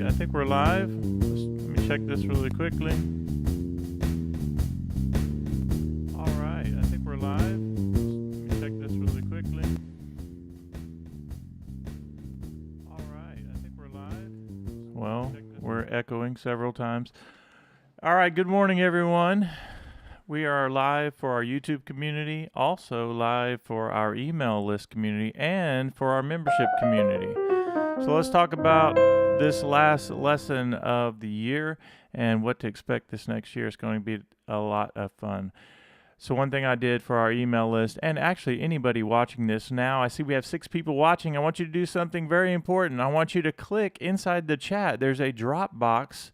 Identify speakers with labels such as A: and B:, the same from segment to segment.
A: right, I think we're live. Let me check this really quickly. All right, I think we're live. Let me check this really quickly. All right, I think we're live. Well, we're echoing several times. All right, good morning, everyone. We are live for our YouTube community, also live for our email list community, and for our membership community. So let's talk about this last lesson of the year and what to expect this next year. It's going to be a lot of fun. So one thing I did for our email list, and actually anybody watching this now, I see we have 6 people watching. I want you to do something very important. I want you to click inside the chat. There's a Dropbox.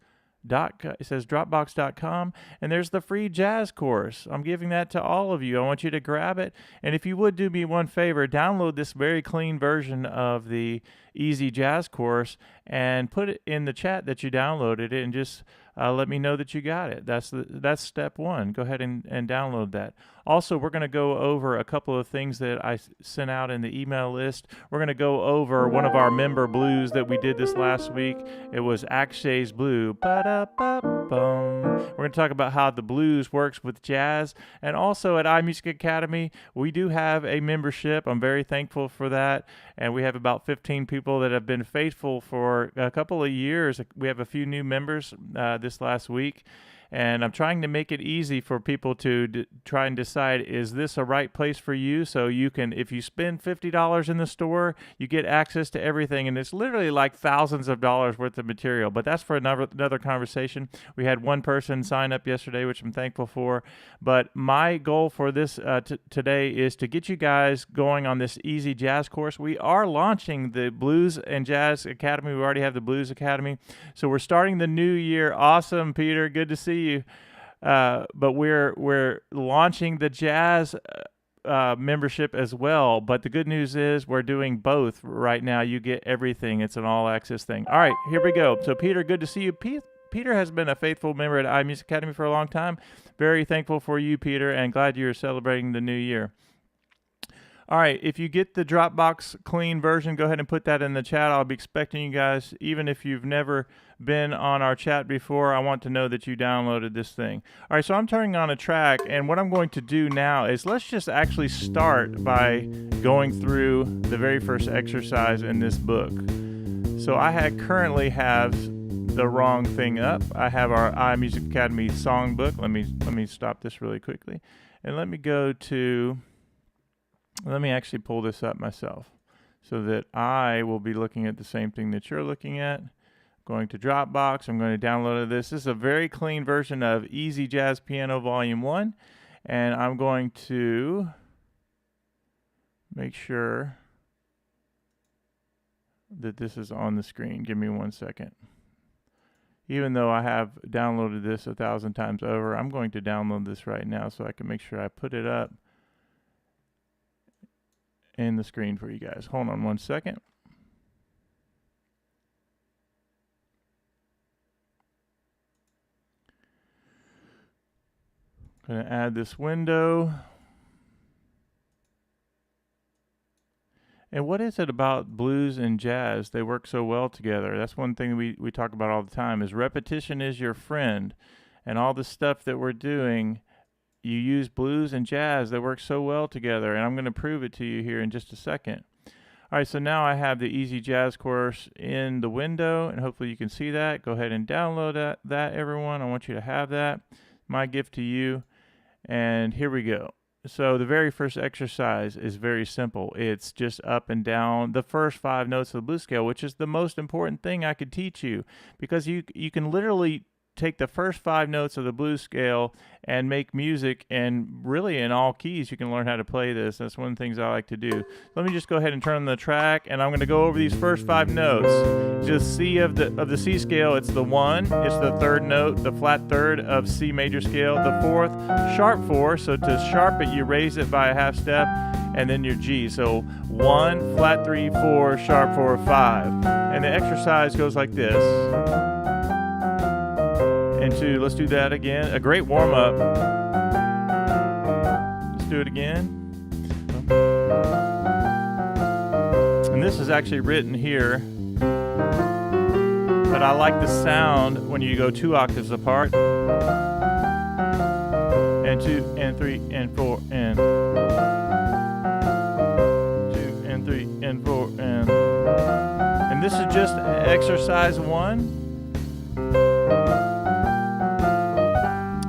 A: It says Dropbox.com, and there's the free jazz course. I'm giving that to all of you. I want you to grab it, and if you would do me one favor, download this very clean version of the Easy Jazz course and put it in the chat that you downloaded it, and just let me know that you got it. That's step one. Go ahead and download that. Also, we're going to go over a couple of things that I sent out in the email list. We're going to go over one of our member blues that we did this last week. It was Akshay's Blue. Ba-da-ba-bum. We're going to talk about how the blues works with jazz. And also at iMusicAcademy, we do have a membership. I'm very thankful for that. And we have about 15 people that have been faithful for a couple of years. We have a few new members this last week. And I'm trying to make it easy for people to try and decide, is this a right place for you? So you can, if you spend $50 in the store, you get access to everything. And it's literally like thousands of dollars worth of material. But that's for another conversation. We had one person sign up yesterday, which I'm thankful for. But my goal for this today is to get you guys going on this Easy Jazz course. We are launching the Blues and Jazz Academy. We already have the Blues Academy. So we're starting the new year. Awesome, Peter. Good to see you. But we're launching the jazz membership as well. But the good news is we're doing both right now. You get everything. It's an all-access thing. All right, here we go. So Peter, good to see you. Peter has been a faithful member at iMusicAcademy for a long time. Very thankful for you, Peter, and glad you're celebrating the new year. All right, if you get the Dropbox clean version, go ahead and put that in the chat. I'll be expecting you guys, even if you've never been on our chat before, I want to know that you downloaded this thing. All right, so I'm turning on a track, and what I'm going to do now is let's just actually start by going through the very first exercise in this book. So I currently have the wrong thing up. I have our iMusicAcademy songbook. Let me stop this really quickly, and let me go to. Let me actually pull this up myself so that I will be looking at the same thing that you're looking at. Going to Dropbox, I'm going to download this. This is a very clean version of Easy Jazz Piano Volume 1, and I'm going to make sure that this is on the screen. Give me 1 second. Even though I have downloaded this 1,000 times over, I'm going to download this right now so I can make sure I put it up in the screen for you guys. Hold on 1 second. Going to add this window. And what is it about blues and jazz? They work so well together. That's one thing we talk about all the time, is repetition is your friend. And all the stuff that we're doing, you use blues and jazz that work so well together, and I'm going to prove it to you here in just a second. All right, so now I have the Easy Jazz course in the window, and hopefully you can see that. Go ahead and download that everyone. I want you to have that. My gift to you. And here we go. So the very first exercise is very simple. It's just up and down the first 5 notes of the blues scale, which is the most important thing I could teach you, because you can literally take the first 5 notes of the blues scale and make music, and really in all keys you can learn how to play this. That's one of the things I like to do. Let me just go ahead and turn on the track, and I'm going to go over these first 5 notes. Just C of the C scale, it's the 1, it's the 3rd note, the flat 3rd of C major scale, the 4th, sharp 4, so to sharp it you raise it by a half step, and then your G. So 1, flat 3, 4, sharp 4, 5. And the exercise goes like this. And 2, let's do that again. A great warm-up. Let's do it again. And this is actually written here but I like the sound when you go 2 octaves apart. And 2 and 3 and 4 and 2 and 3 and 4 and this is just exercise 1.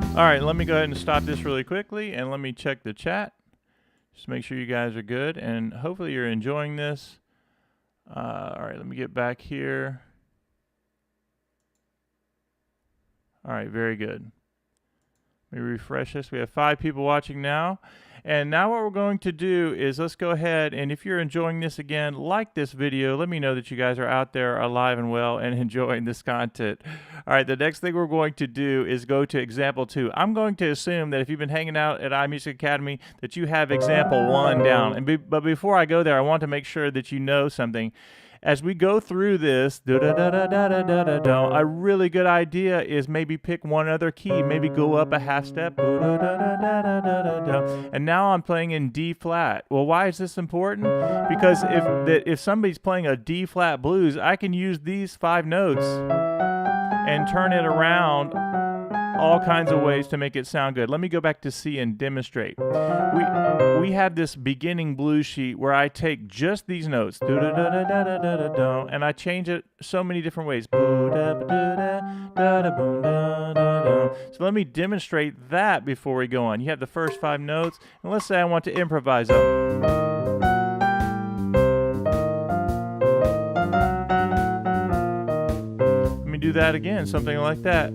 A: All right, let me go ahead and stop this really quickly and let me check the chat. Just make sure you guys are good and hopefully you're enjoying this. All right, let me get back here. All right, very good. Let me refresh this. We have 5 people watching now. And now what we're going to do is let's go ahead, and if you're enjoying this again, like this video. Let me know that you guys are out there alive and well and enjoying this content. All right, the next thing we're going to do is go to example 2. I'm going to assume that if you've been hanging out at iMusicAcademy that you have example 1 down. But before I go there, I want to make sure that you know something. As we go through this, a really good idea is maybe pick one other key, maybe go up a half step, and now I'm playing in D flat. Well, why is this important? Because if somebody's playing a D flat blues, I can use these 5 notes and turn it around all kinds of ways to make it sound good. Let me go back to C and demonstrate. We have this beginning blues sheet where I take just these notes, and I change it so many different ways. So let me demonstrate that before we go on. You have the first 5 notes, and let's say I want to improvise them. Let me do that again, something like that.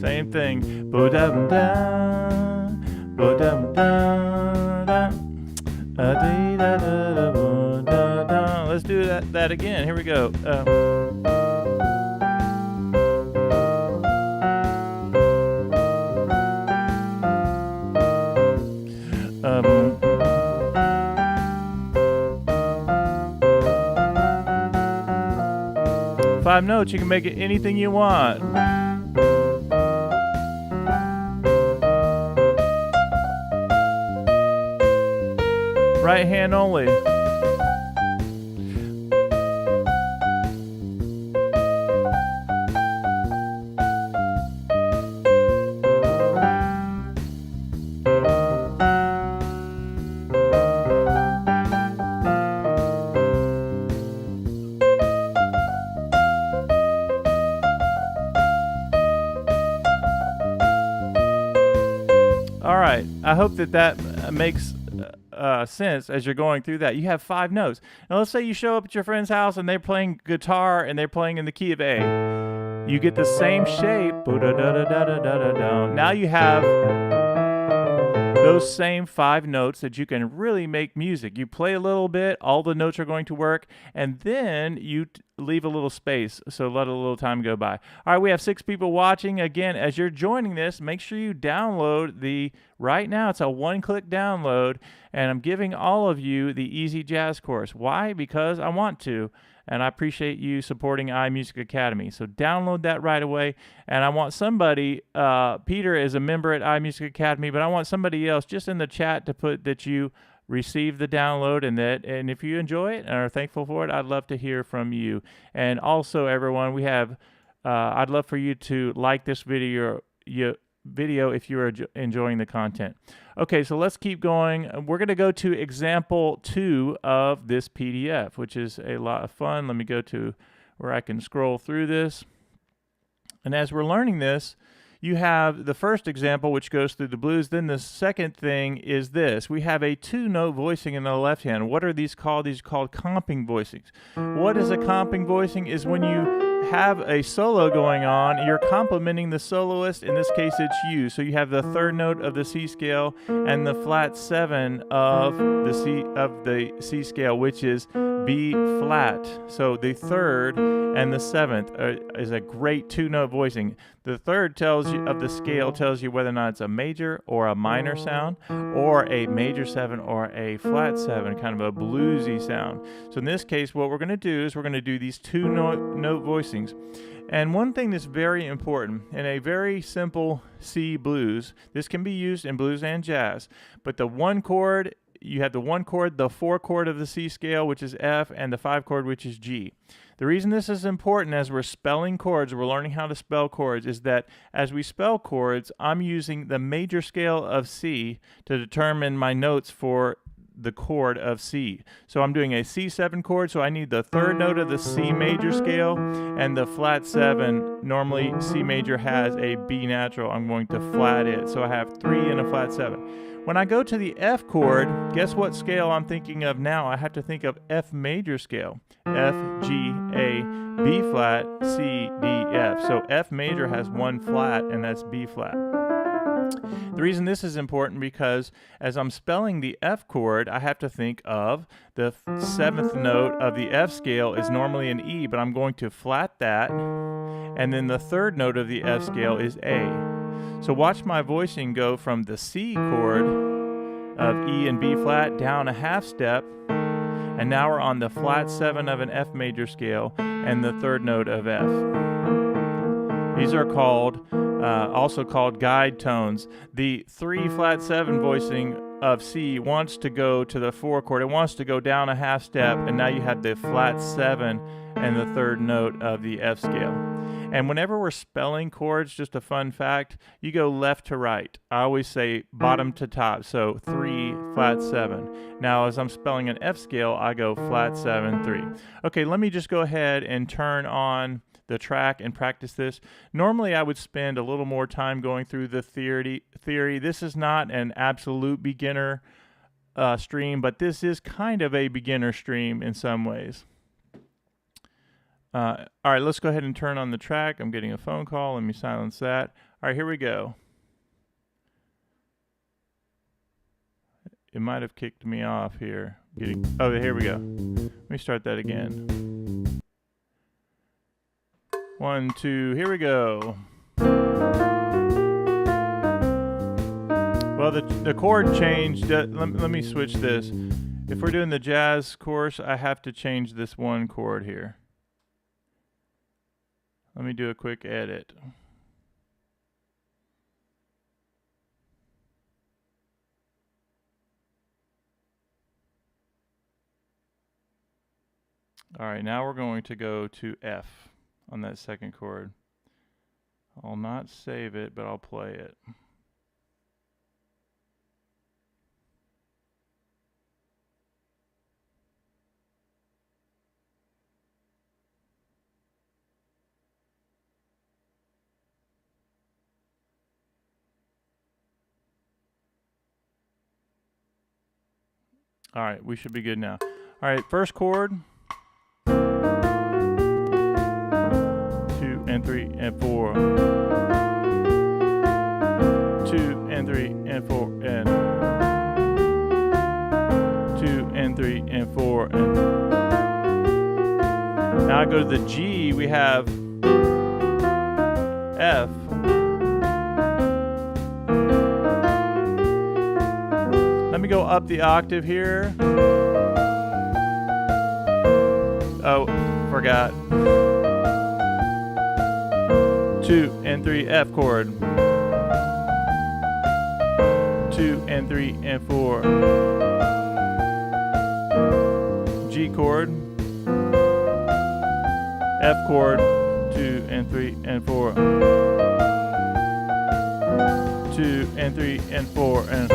A: Same thing. Let's do that again. Here we go. 5 notes, you can make it anything you want. Right hand only. All right, I hope that makes sense as you're going through that. You have 5 notes. Now let's say you show up at your friend's house and they're playing guitar and they're playing in the key of A. You get the same shape. Now you have those same 5 notes that you can really make music. You play a little bit, all the notes are going to work, and then you leave a little space, so let a little time go by. All right, we have 6 people watching. Again, as you're joining this, make sure you download right now it's a 1-click download, and I'm giving all of you the Easy Jazz course. Why? Because I want to, and I appreciate you supporting iMusicAcademy. So download that right away, and I want somebody, Peter is a member at iMusicAcademy, but I want somebody else just in the chat to put that you receive the download, and if you enjoy it and are thankful for it, I'd love to hear from you. And also, everyone, we have I'd love for you to like this video if you're enjoying the content. Okay, so let's keep going. We're going to go to example 2 of this PDF, which is a lot of fun. Let me go to where I can scroll through this. And as we're learning this, you have the first example, which goes through the blues. Then the second thing is this. We have a 2-note voicing in the left hand. What are these called? These are called comping voicings. What is a comping voicing? Is when you have a solo going on, you're complimenting the soloist. In this case, it's you. So you have the 3rd note of the C scale and the flat 7 of the C scale, which is B flat. So the 3rd and the 7th is a great 2-note voicing. The 3rd tells you of the scale tells you whether or not it's a major or a minor sound, or a major 7 or a flat 7, kind of a bluesy sound. So in this case, what we're going to do is we're going to do these 2-note voicings. And one thing that's very important in a very simple C blues, this can be used in blues and jazz, but the 1 chord you have the 1 chord, the 4 chord of the C scale, which is F, and the 5 chord, which is G. The reason this is important as we're spelling chords, we're learning how to spell chords, is that as we spell chords, I'm using the major scale of C to determine my notes for the chord of C. So I'm doing a C7 chord, so I need the 3rd note of the C major scale and the flat 7. Normally C major has a B natural. I'm going to flat it. So I have 3 and a flat 7. When I go to the F chord, guess what scale I'm thinking of now? I have to think of F major scale. F, G, A, B flat, C, D, F. So F major has 1 flat, and that's B flat. The reason this is important because as I'm spelling the F chord, I have to think of the 7th note of the F scale is normally an E, but I'm going to flat that, and then the 3rd note of the F scale is A. So watch my voicing go from the C chord of E and B flat down a half step, and now we're on the flat 7 of an F major scale and the 3rd note of F. These are called also called guide tones. The 3 flat 7 voicing of C wants to go to the 4 chord. It wants to go down a half step, and now you have the flat 7 and the 3rd note of the F scale. And whenever we're spelling chords, just a fun fact, you go left to right. I always say bottom to top, so 3, flat 7. Now as I'm spelling an F scale, I go flat 7, 3. Okay, let me just go ahead and turn on the track and practice this. Normally I would spend a little more time going through the theory. This is not an absolute beginner stream, but this is kind of a beginner stream in some ways. All right, let's go ahead and turn on the track. I'm getting a phone call. Let me silence that. All right, here we go. It might have kicked me off here. Oh, here we go. Let me start that again. 1, 2, here we go. Well, the chord changed. Let me switch this. If we're doing the jazz course, I have to change this 1 chord here. Let me do a quick edit. All right, now we're going to go to F on that 2nd chord. I'll not save it, but I'll play it. All right, we should be good now. All right, 1st chord. 2 and 3 and 4. 2 and 3 and 4 and 2 and 3 and 4 and. Now I go to the G. We have F. Let me go up the octave here. Oh, forgot. 2 and 3 F chord. 2 and 3 and 4. G chord. F chord. 2 and 3 and 4. 2 and 3 and 4 and.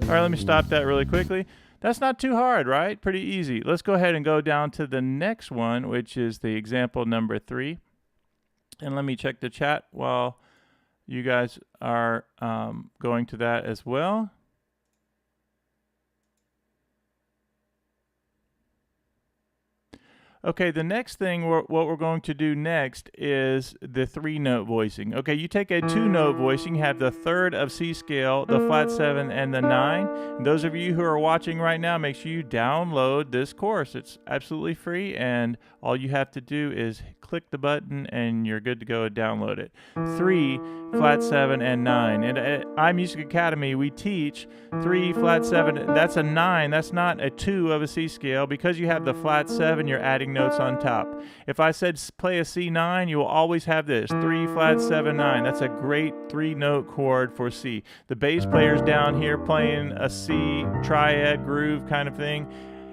A: All right, let me stop that really quickly. That's not too hard, right? Pretty easy. Let's go ahead and go down to the next one, which is the example number 3. And let me check the chat while you guys are going to that as well. Okay, the next thing, what we're going to do next is the 3-note voicing. Okay, you take a 2-note voicing, have the third of C scale, the flat 7, and the 9. And those of you who are watching right now, make sure you download this course. It's absolutely free, and all you have to do is click the button and you're good to go and download it. 3, flat 7, and 9. And at iMusicAcademy, we teach 3, flat 7, that's a 9, that's not a 2 of a C scale. Because you have the flat 7, you're adding notes on top. If I said play a C9, you will always have this, 3, flat 7, 9. That's a great 3-note chord for C. The bass player's down here playing a C triad groove kind of thing,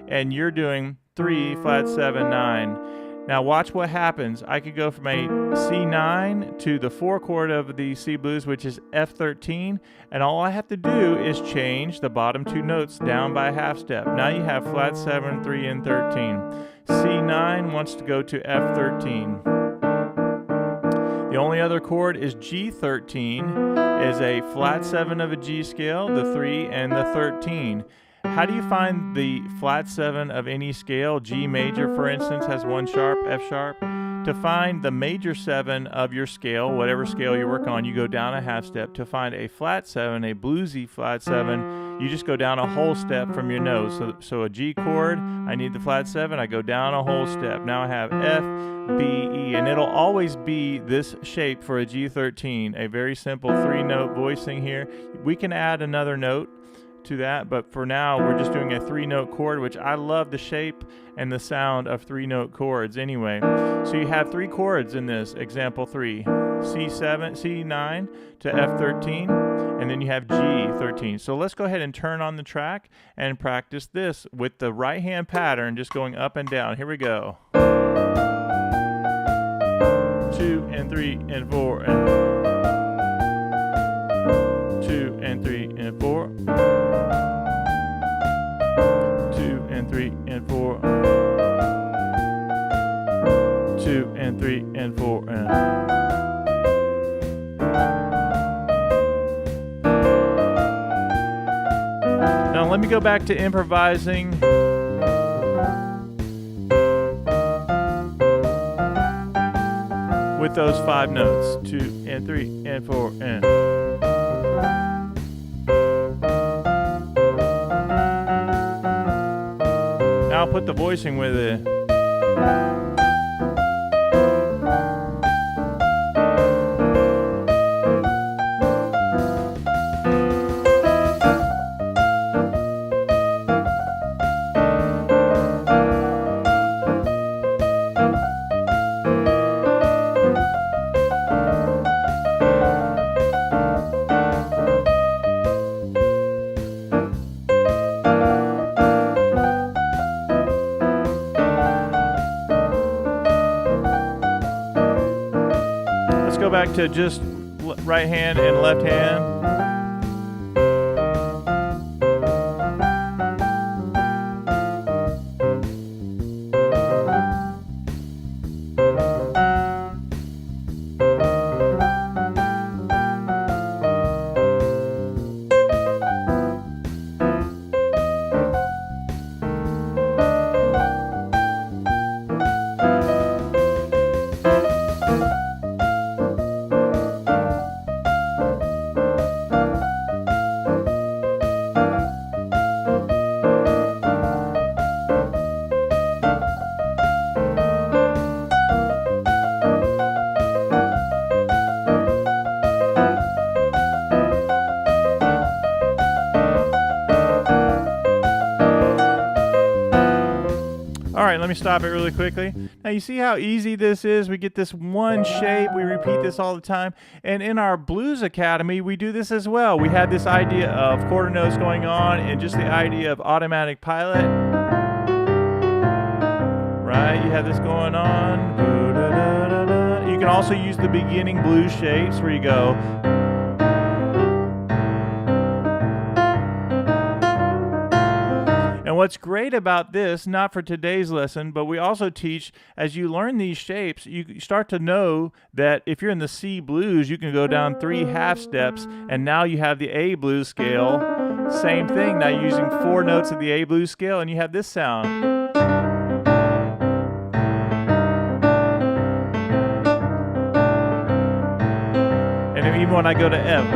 A: and you're doing 3, flat 7, 9. Now watch what happens. I could go from a C9 to the 4 chord of the C blues, which is F13, and all I have to do is change the bottom 2 notes down by a half step. Now you have flat 7, 3, and 13. C9 wants to go to F13. The only other chord is G13, is a flat 7 of a G scale, the 3, and the 13. How do you find the flat 7 of any scale? G major, for instance, has 1 sharp, F sharp. To find the major 7 of your scale, whatever scale you work on, you go down a half step. To find a flat 7, a bluesy flat 7, you just go down a whole step from your nose. So a G chord, I need the flat 7, I go down a whole step. Now I have F, B, E, and it'll always be this shape for a G13, a very simple 3-note voicing here. We can add another note to that, but for now we're just doing a 3-note chord, which I love the shape and the sound of 3-note chords anyway. So you have 3 chords in this example 3, C7, C9 to F13, and then you have G13. So let's go ahead and turn on the track and practice this with the right hand pattern, just going up and down. Here we go. 2 and 3 and 4 and 2 and 3 and 4. 2 and 3 and 4. 2 and 3 and 4 and. Now let me go back to improvising. With those 5 notes, 2 and 3 and 4 and. Now I'll put the voicing with it. Go back to just right hand and left hand. All right, let me stop it really quickly. Now you see how easy this is? We get this one shape, we repeat this all the time. And in our Blues Academy, we do this as well. We have this idea of quarter notes going on and just the idea of automatic pilot. Right, you have this going on. You can also use the beginning blues shapes where you go. And what's great about this, not for today's lesson, but we also teach, as you learn these shapes, you start to know that if you're in the C blues, you can go down 3 half steps, and now you have the A blues scale. Same thing, now you're using 4 notes of the A blues scale, and you have this sound. And even when I go to F.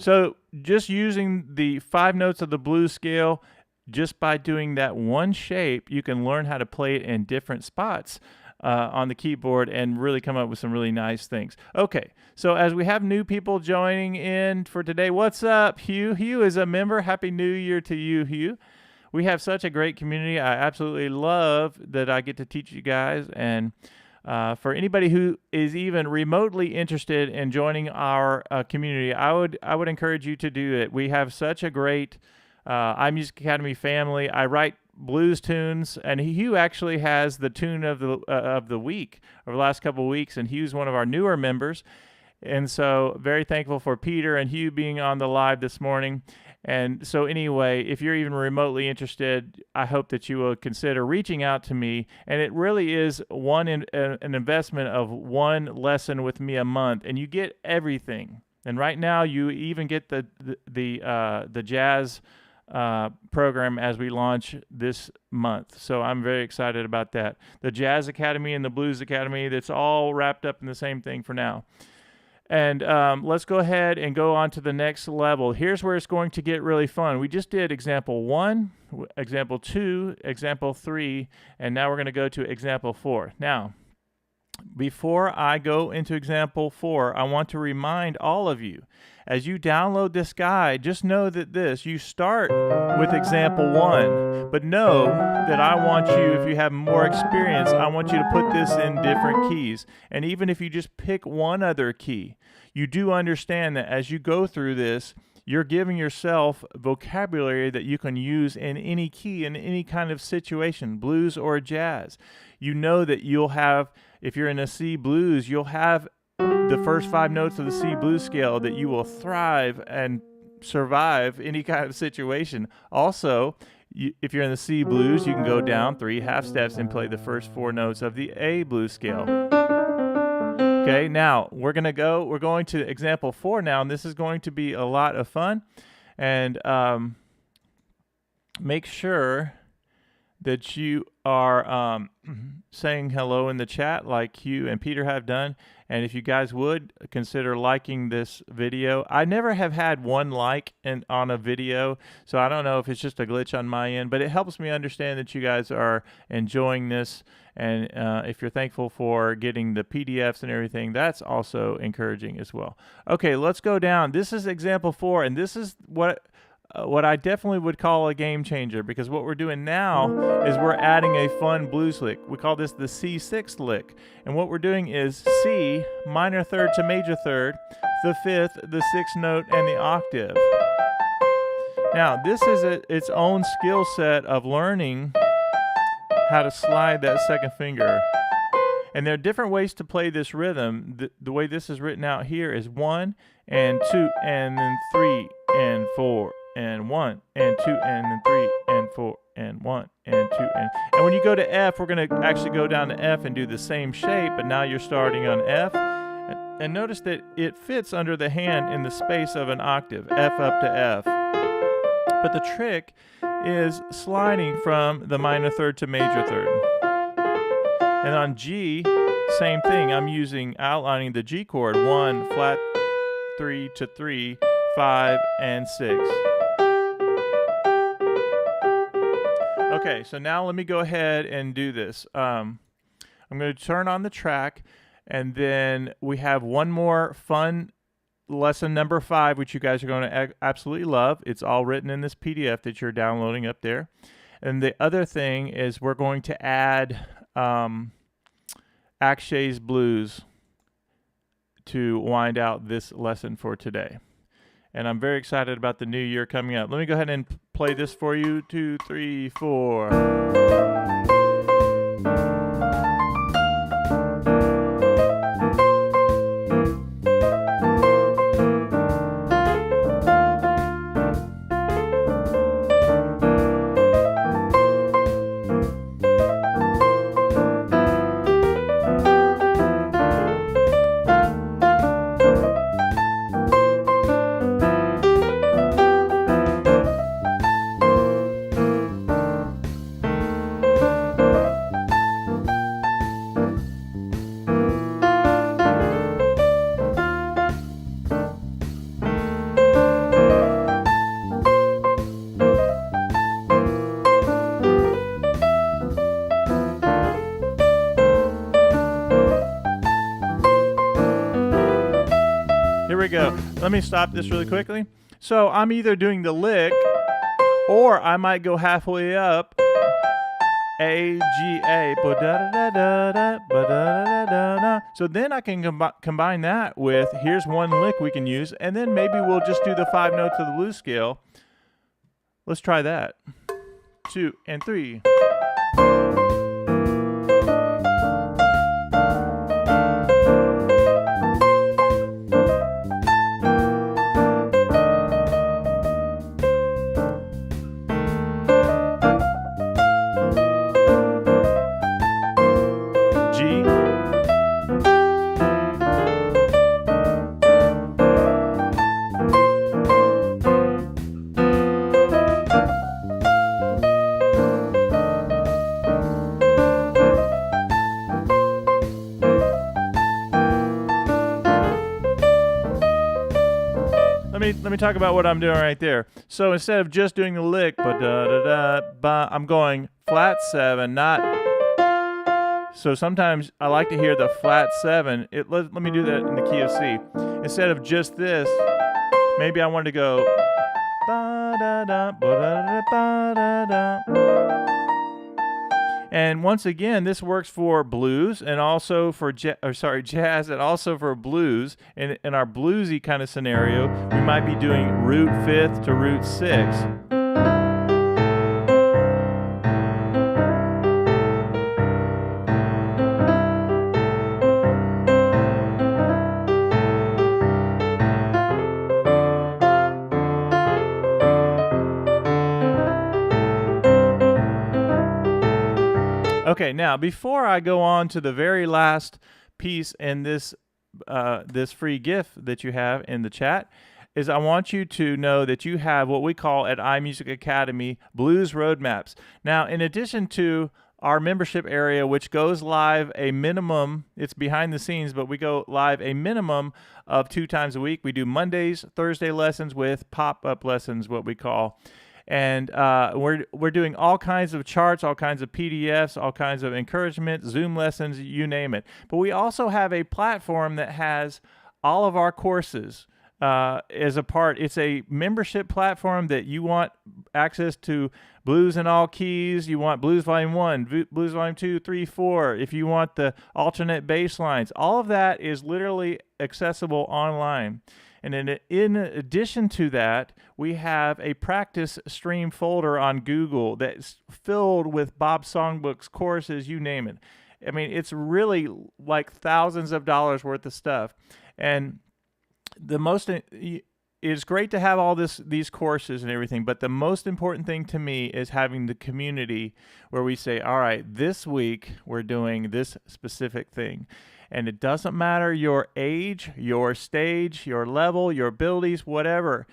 A: So just using the 5 notes of the blues scale, just by doing that one shape, you can learn how to play it in different spots on the keyboard and really come up with some really nice things. Okay, so as we have new people joining in for today, what's up, Hugh? Hugh is a member. Happy New Year to you, Hugh. We have such a great community. I absolutely love that I get to teach you guys, and for anybody who is even remotely interested in joining our community, I would encourage you to do it. We have such a great iMusicAcademy family. I write blues tunes, and Hugh actually has the tune of the week over the last couple of weeks, and Hugh's one of our newer members. And so very thankful for Peter and Hugh being on the live this morning. And so anyway, if you're even remotely interested, I hope that you will consider reaching out to me. And it really is an investment of one lesson with me a month, and you get everything. And right now, you even get the jazz program as we launch this month. So I'm very excited about that. The Jazz Academy and the Blues Academy, that's all wrapped up in the same thing for now. And let's go ahead and go on to the next level. Here's where it's going to get really fun. We just did example 1, example 2, example 3, and now we're going to go to example 4. Now, before I go into example 4, I want to remind all of you, as you download this guide, just know that you start with example 1, but know that I want you, if you have more experience, I want you to put this in different keys. And even if you just pick one other key, you do understand that as you go through this, you're giving yourself vocabulary that you can use in any key, in any kind of situation, blues or jazz. You know that you'll have, if you're in a C blues, you'll have the first 5 notes of the C blues scale that you will thrive and survive any kind of situation. Also, if you're in the C blues, you can go down 3 half steps and play the first 4 notes of the A blues scale. Okay, now we're going to example 4 now, and this is going to be a lot of fun. And make sure that you are saying hello in the chat like Hugh and Peter have done. And if you guys would consider liking this video. I never have had one like on a video, so I don't know if it's just a glitch on my end, but it helps me understand that you guys are enjoying this. And if you're thankful for getting the PDFs and everything, that's also encouraging as well. Okay, let's go down. This is example 4, and this is what I definitely would call a game changer, because what we're doing now is we're adding a fun blues lick. We call this the C6 lick. And what we're doing is C, minor third to major third, the 5th, the 6th note, and the octave. Now, this is its own skill set of learning how to slide that second finger. And there are different ways to play this rhythm. The way this is written out here is 1 and 2 and then 3 and 4. And 1 and 2 and then 3 and 4 and 1 and 2 and when you go to F, we're going to actually go down to F and do the same shape, but now you're starting on F. And notice that it fits under the hand in the space of an octave, F up to F. But the trick is sliding from the minor third to major third. And on G, same thing. I'm outlining the G chord, 1 flat 3 to 3, 5 and 6. Okay, so now let me go ahead and do this. I'm going to turn on the track, and then we have one more fun lesson, number 5, which you guys are going to absolutely love. It's all written in this PDF that you're downloading up there. And the other thing is we're going to add Akshay's Blues to wind out this lesson for today. And I'm very excited about the new year coming up. Let me go ahead and play this for you. 2, 3, 4. Here we go. Let me stop this really quickly. So I'm either doing the lick, or I might go halfway up. A, G, A. So then I can combine that with, here's one lick we can use, and then maybe we'll just do the 5 notes of the blues scale. Let's try that. 2 and 3. Let me talk about what I'm doing right there. So instead of just doing the lick, I'm going flat 7, not. So sometimes I like to hear the flat 7. Let me do that in the key of C. Instead of just this, maybe I want to go. And once again, this works for blues and also for jazz, and also for blues. In our bluesy kind of scenario, we might be doing root 5th to root 6th. Okay, now before I go on to the very last piece in this this free gift that you have in the chat, is I want you to know that you have what we call at iMusicAcademy blues roadmaps. Now, in addition to our membership area, which goes live a minimum, it's behind the scenes, but we go live a minimum of 2 times a week. We do Mondays, Thursday lessons with pop-up lessons, what we call. And we're doing all kinds of charts, all kinds of PDFs, all kinds of encouragement, Zoom lessons, you name it. But we also have a platform that has all of our courses as a part. It's a membership platform that you want access to blues in all keys. You want blues volume 1, blues volume 2, 3, 4. If you want the alternate bass lines, all of that is literally accessible online. And in addition to that, we have a practice stream folder on Google that's filled with Bob's Songbooks courses, you name it. I mean, it's really like thousands of dollars worth of stuff. And it's great to have all these courses and everything, but the most important thing to me is having the community where we say, all right, this week we're doing this specific thing. And it doesn't matter your age, your stage, your level, your abilities, whatever.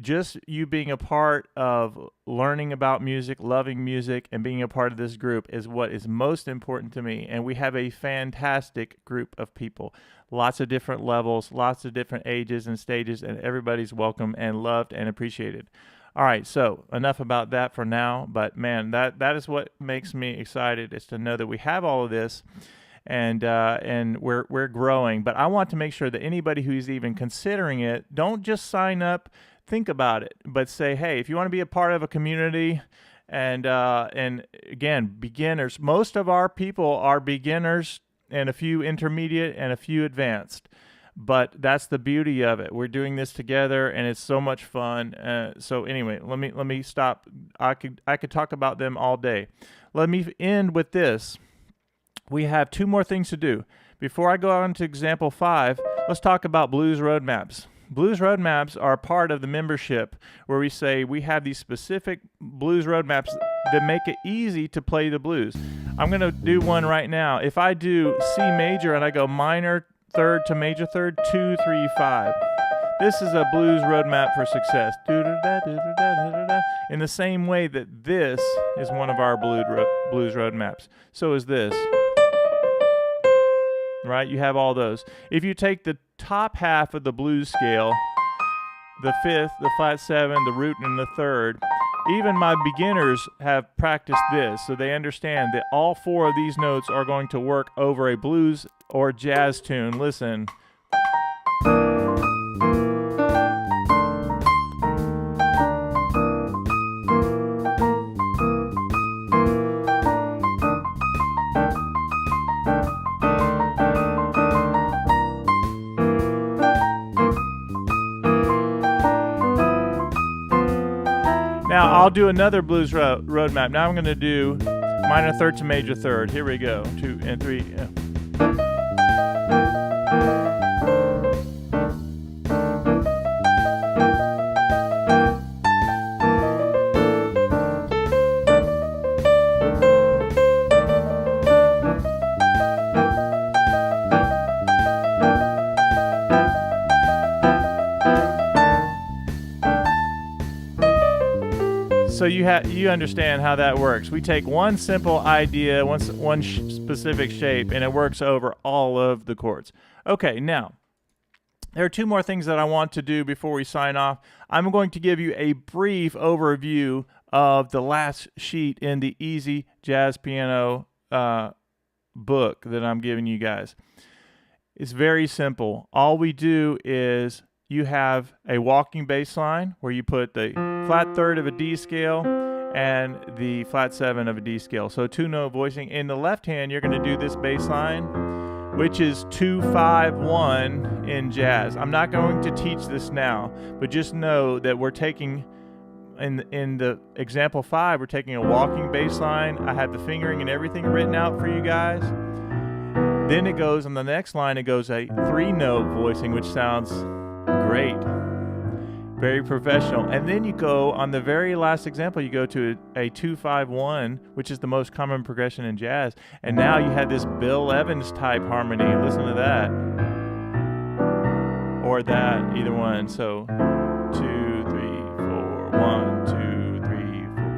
A: Just you being a part of learning about music, loving music, and being a part of this group is what is most important to me. And we have a fantastic group of people. Lots of different levels, lots of different ages and stages, and everybody's welcome and loved and appreciated. All right, so enough about that for now. But man, that is what makes me excited, is to know that we have all of this. And we're growing. But I want to make sure that anybody who's even considering it, don't just sign up, think about it, but say, hey, if you want to be a part of a community, and again, beginners. Most of our people are beginners, and a few intermediate and a few advanced. But that's the beauty of it. We're doing this together, and it's so much fun. So anyway, let me stop. I could talk about them all day. Let me end with this. We have 2 more things to do. Before I go on to example 5, let's talk about blues roadmaps. Blues roadmaps are part of the membership, where we say we have these specific blues roadmaps that make it easy to play the blues. I'm going to do one right now. If I do C major and I go minor 3rd to major 3rd, 2, 3, 5. This is a blues roadmap for success. In the same way that this is one of our blues roadmaps. So is this. Right? You have all those. If you take the top half of the blues scale, the 5th, the flat 7, the root, and the 3rd, even my beginners have practiced this, so they understand that all 4 of these notes are going to work over a blues or jazz tune. Listen. I'll do another blues roadmap. Now I'm going to do minor third to major third. Here we go. 2 and 3. So you understand how that works. We take one simple idea, one specific shape, and it works over all of the chords. Okay, now, there are 2 more things that I want to do before we sign off. I'm going to give you a brief overview of the last sheet in the Easy Jazz Piano book that I'm giving you guys. It's very simple. All we do is you have a walking bass line where you put the flat third of a D scale and the flat 7 of a D scale. So 2-note voicing. In the left hand, you're going to do this bass line, which is 2-5-1 in jazz. I'm not going to teach this now, but just know that we're taking, in the example 5, we're taking a walking bass line. I have the fingering and everything written out for you guys. Then it goes, on the next line, it goes a 3-note voicing, which sounds great, very professional. And then you go, on the very last example, you go to a 2-5-1, which is the most common progression in jazz. And now you have this Bill Evans type harmony. Listen to that. Or that, either one. So 2, 3, 4, 1, 2, 3,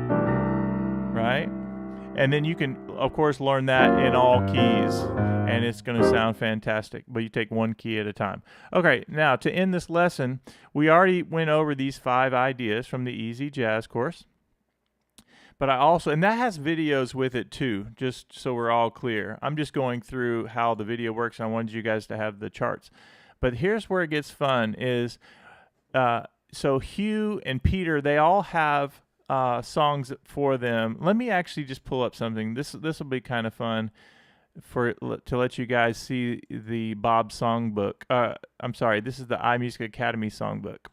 A: 4. Right? And then you can, of course, learn that in all keys, and it's going to sound fantastic, but you take one key at a time. Okay, now to end this lesson, we already went over these 5 ideas from the Easy Jazz course, but I also, and that has videos with it too, just so we're all clear. I'm just going through how the video works, and I wanted you guys to have the charts. But here's where it gets fun is, so Hugh and Peter, they all have songs for them. Let me actually just pull up something. This will be kind of fun to let you guys see the Bob songbook. I'm sorry, this is the iMusicAcademy songbook.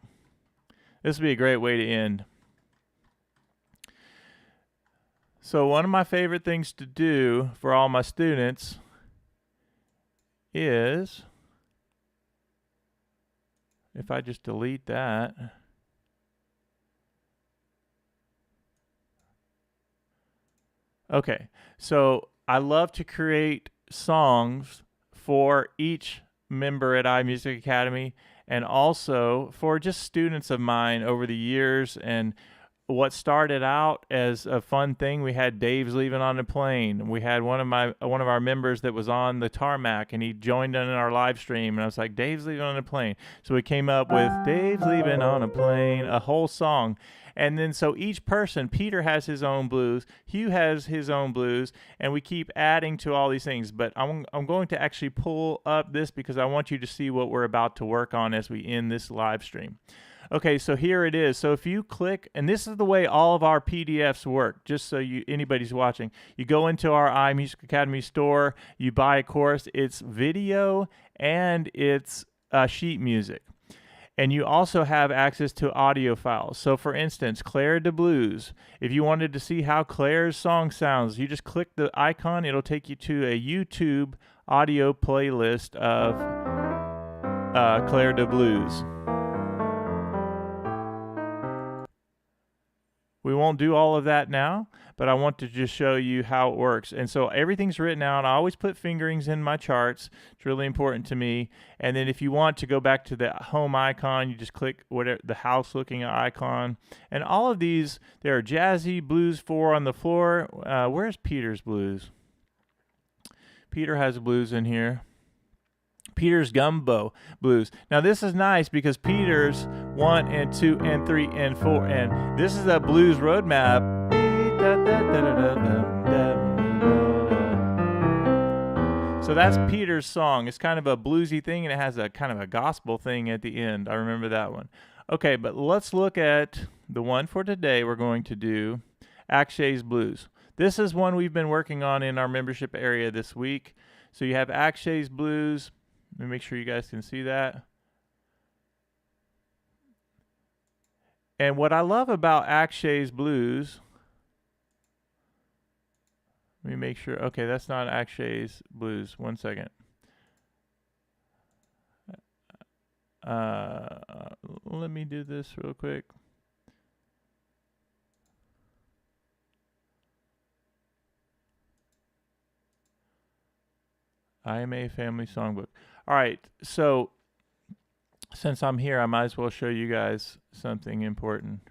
A: This would be a great way to end. So one of my favorite things to do for all my students is, if I just delete that, okay, so I love to create songs for each member at iMusicAcademy and also for just students of mine over the years. And what started out as a fun thing, we had Dave's Leaving on a Plane. We had one of our members that was on the tarmac, and he joined in our live stream, and I was like, Dave's Leaving on a Plane. So we came up with Dave's Leaving on a Plane, a whole song. And then so each person, Peter has his own blues, Hugh has his own blues, and we keep adding to all these things. But I'm going to actually pull up this because I want you to see what we're about to work on as we end this live stream. Okay, so here it is. So if you click, and this is the way all of our PDFs work, just so anybody's watching. You go into our iMusicAcademy store, you buy a course, it's video and it's sheet music. And you also have access to audio files. So for instance, Claire de Blues, if you wanted to see how Claire's song sounds, you just click the icon, it'll take you to a YouTube audio playlist of Claire de Blues. We won't do all of that now, but I want to just show you how it works. And so everything's written out. I always put fingerings in my charts. It's really important to me. And then if you want to go back to the home icon, you just click whatever the house looking icon. And all of these, there are jazzy blues 4 on the floor. Where's Peter's blues? Peter has blues in here. Peter's Gumbo Blues. Now this is nice because Peter's 1 and 2 and 3 and 4, and this is a blues roadmap. So that's Peter's song. It's kind of a bluesy thing, and it has a kind of a gospel thing at the end. I remember that one. Okay, but let's look at the one for today. We're going to do Akshay's Blues. This is one we've been working on in our membership area this week. So you have Akshay's Blues. Let me make sure you guys can see that. And what I love about Akshay's Blues, let me make sure. Okay, that's not Akshay's Blues. One second. Let me do this real quick. IMA Family Songbook. All right, so since I'm here, I might as well show you guys something important.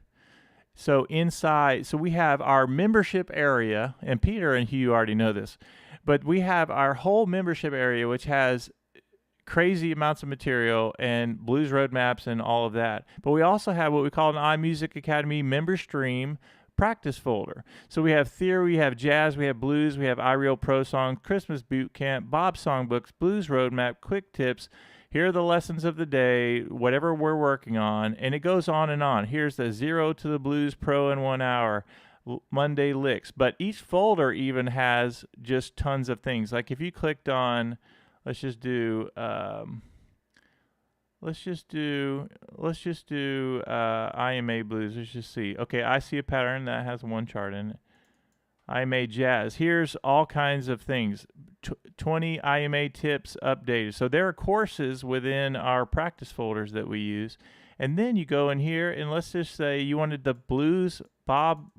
A: So inside, so we have our membership area, and Peter and Hugh already know this, but we have our whole membership area, which has crazy amounts of material and blues roadmaps and all of that. But we also have what we call an iMusicAcademy member stream practice folder. So we have theory, we have jazz, we have blues, we have iReal Pro Song, Christmas Boot Camp, Bob Songbooks, Blues Roadmap, Quick Tips. Here are the lessons of the day, whatever we're working on, and it goes on and on. Here's the 0 to the Blues Pro in 1 hour, Monday licks. But each folder even has just tons of things. Like if you clicked on, let's just do IMA Blues. Let's just see. Okay, I see a pattern that has one chart in it. IMA Jazz. Here's all kinds of things. 20 IMA tips updated. So there are courses within our practice folders that we use. And then you go in here and let's just say you wanted the blues Bob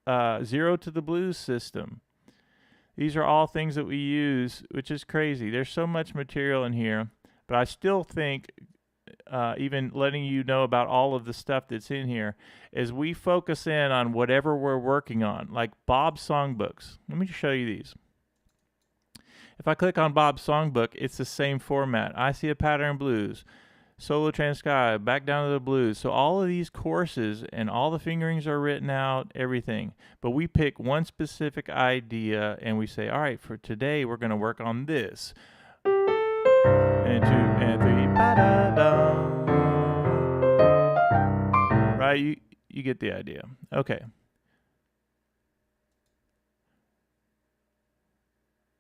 A: 0 to the blues system. These are all things that we use, which is crazy. There's so much material in here, but I still think even letting you know about all of the stuff that's in here is we focus in on whatever we're working on, like Bob's Songbooks. Let me show you these. If I click on Bob's Songbook, it's the same format. I see a pattern blues, solo transcribe, back down to the blues. So all of these courses and all the fingerings are written out, everything. But we pick one specific idea and we say, all right, for today we're going to work on this. And 2 and 3, ba-da-da. Right? You get the idea. Okay.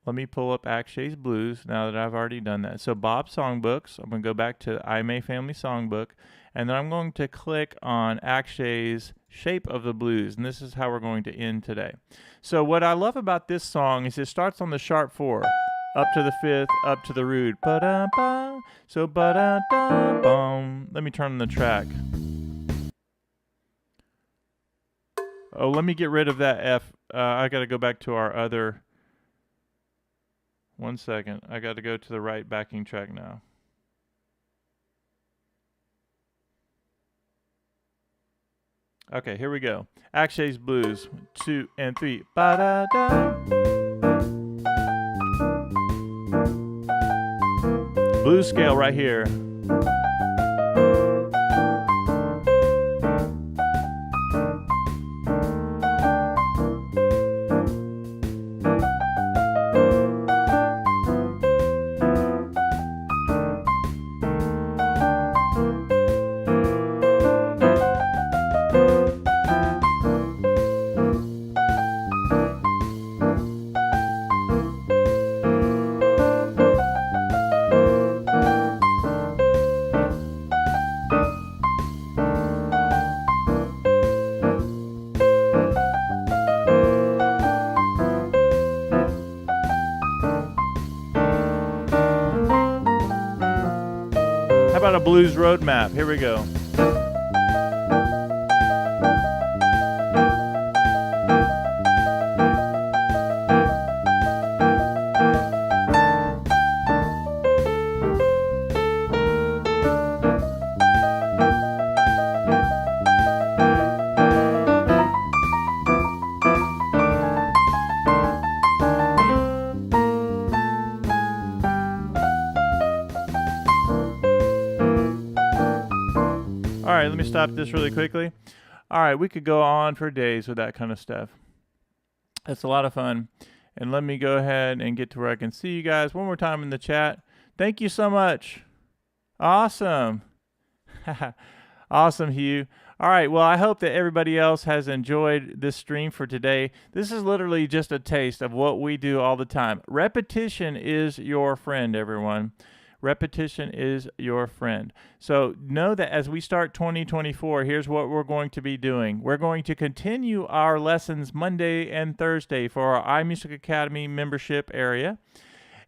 A: Let me pull up Akshay's Blues now that I've already done that. So Bob Songbooks, I'm going to go back to IMA Family Songbook, and then I'm going to click on Akshay's Shape of the Blues, and this is how we're going to end today. So what I love about this song is it starts on the sharp 4, up to the 5th, up to the root. Ba-da-ba, so ba-da-da-bum. Let me turn on the track. Oh, let me get rid of that F. I got to go back to our other... One second. I got to go to the right backing track now. Okay, here we go. Akshay's Blues. 2 and 3. Ba-da-da. Blues scale right here. How about a blues roadmap? Here we go. All right, let me stop this really quickly. All right, we could go on for days with that kind of stuff. That's a lot of fun. And let me go ahead and get to where I can see you guys one more time in the chat. Thank you so much. Awesome. Awesome, Hugh. All right, well, I hope that everybody else has enjoyed this stream for today. This is literally just a taste of what we do all the time. Repetition is your friend, everyone. Repetition is your friend. So know that as we start 2024, here's what we're going to be doing. We're going to continue our lessons Monday and Thursday for our iMusic Academy membership area.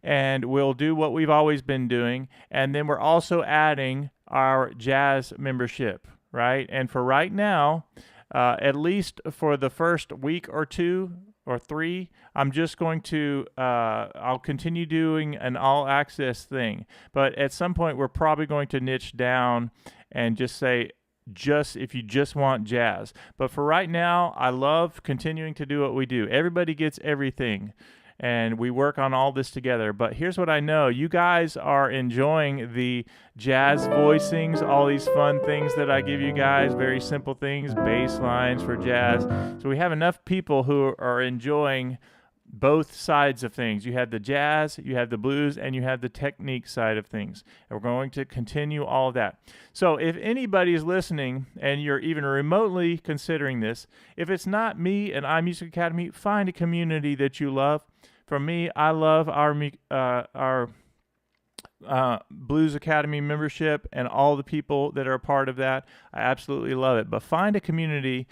A: And we'll do what we've always been doing. And then we're also adding our jazz membership, right? And for right now, at least for the first week or two or three, I'm just going to, I'll continue doing an all access thing. But at some point, we're probably going to niche down and just say, if you just want jazz. But for right now, I love continuing to do what we do. Everybody gets everything. And we work on all this together. But here's what I know. You guys are enjoying the jazz voicings, all these fun things that I give you guys, very simple things, bass lines for jazz. So we have enough people who are enjoying both sides of things. You have the jazz, you have the blues, and you have the technique side of things. And we're going to continue all of that. So if anybody is listening and you're even remotely considering this, if it's not me and iMusic Academy, find a community that you love. For me, I love our Blues Academy membership and all the people that are a part of that. I absolutely love it. But find a community.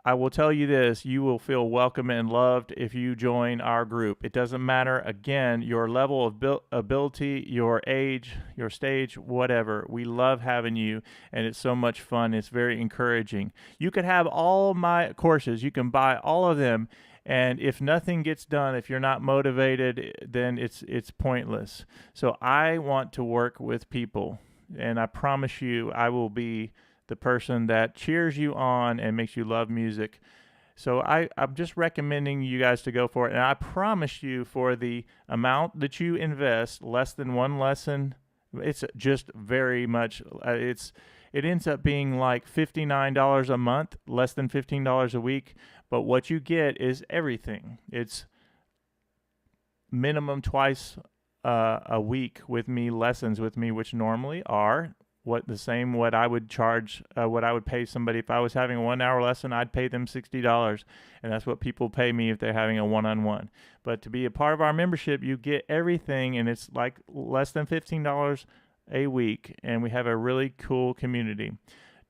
A: I will tell you this, you will feel welcome and loved if you join our group. It doesn't matter, again, your level of ability, your age, your stage, whatever. We love having you, and it's so much fun. It's very encouraging. You could have all my courses. You can buy all of them, and if nothing gets done, if you're not motivated, then it's pointless. So I want to work with people, and I promise you I will be the person that cheers you on and makes you love music. So I'm just recommending you guys to go for it. And I promise you, for the amount that you invest, less than one lesson, it's just very much, it ends up being like $59 a month, less than $15 a week. But what you get is everything. It's minimum twice a week with me, lessons with me, which normally are what I would charge, what I would pay somebody. If I was having a 1 hour lesson, I'd pay them $60. And that's what people pay me if they're having a one-on-one. But to be a part of our membership, you get everything, and it's like less than $15 a week. And we have a really cool community.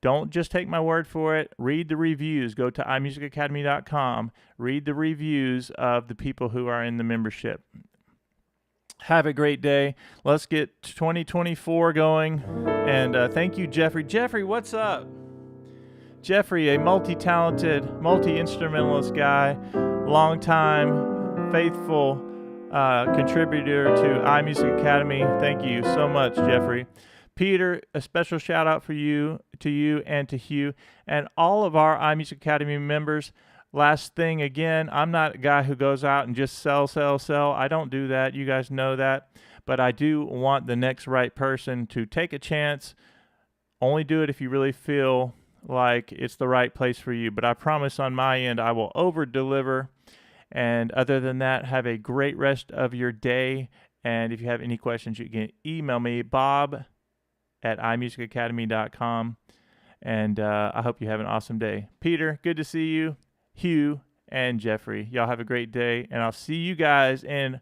A: Don't just take my word for it. Read the reviews. Go to iMusicAcademy.com. Read the reviews of the people who are in the membership. Have a great day. Let's get 2024 going. And thank you, Jeffrey. Jeffrey, what's up? Jeffrey, a multi-talented, multi-instrumentalist guy, long-time, faithful contributor to iMusic Academy. Thank you so much, Jeffrey. Peter, a special shout out to you and to Hugh and all of our iMusic Academy members. Last thing, again, I'm not a guy who goes out and just sell. I don't do that. You guys know that. But I do want the next right person to take a chance. Only do it if you really feel like it's the right place for you. But I promise on my end, I will over-deliver. And other than that, have a great rest of your day. And if you have any questions, you can email me, bob@imusicacademy.com. And I hope you have an awesome day. Peter, good to see you. Hugh and Jeffrey, y'all have a great day. And I'll see you guys in